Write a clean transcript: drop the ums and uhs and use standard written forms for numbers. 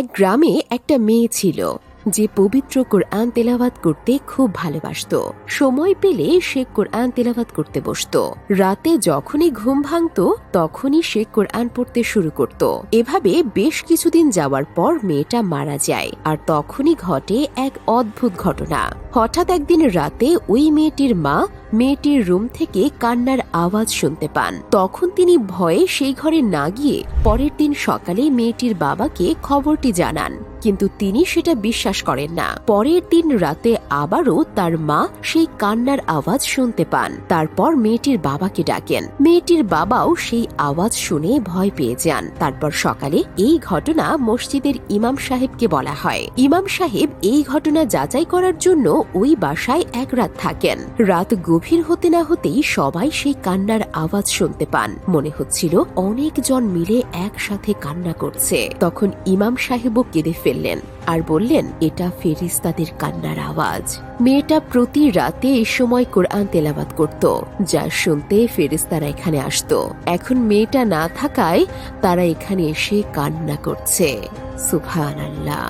এক গ্রামে একটা মেয়ে ছিল যে পবিত্র কোরআন তেলাওয়াত করতে খুব ভালোবাসত। সময় পেলে সে কোরআন তেলাওয়াত করতে বসত। রাতে যখনই ঘুম ভাঙত তখনই সে কোরআন পড়তে শুরু করত। এভাবে বেশ কিছুদিন যাওয়ার পর মেয়েটা মারা যায়। আর তখনই ঘটে এক অদ্ভুত ঘটনা। হঠাৎ একদিন রাতে ওই মেয়েটির মা মেয়েটির রুম থেকে কান্নার আওয়াজ শুনতে পান। তখন তিনি ভয়ে সেই ঘরে না গিয়ে পরের দিন সকালে মেয়েটির বাবাকে খবরটি জানান, কিন্তু তিনি সেটা বিশ্বাস করেন না। পরের দিন রাতে আবারও তার মা সেই কান্নার আওয়াজ শুনতে পান। তারপর মেয়েটির বাবাকে ডাকেন। মেয়েটির বাবাও সেই আওয়াজ শুনে ভয় পেয়ে যান। তারপর সকালে এই ঘটনা মসজিদের ইমাম সাহেবকে বলা হয়। ইমাম সাহেব এই ঘটনা যাচাই করার জন্য ওই বাসায় এক রাত থাকেন। রাত গভীর হতে না হতেই সবাই সেই কান্নার আওয়াজ শুনতে পান। মনে হচ্ছিল অনেকজন মিলে একসাথে কান্না করছে। তখন ইমাম সাহেবও কেঁদে ফেললেন আর বললেন, এটা ফেরেশতাদের কান্নার আওয়াজ। মেয়েটা প্রতি রাতে এই সময় কোরআন তেলাওয়াত করত, যা শুনতে ফেরেশতারা এখানে আসতো। এখন মেয়েটা না থাকায় তারা এখানে এসে কান্না করছে। সুবহানাল্লাহ।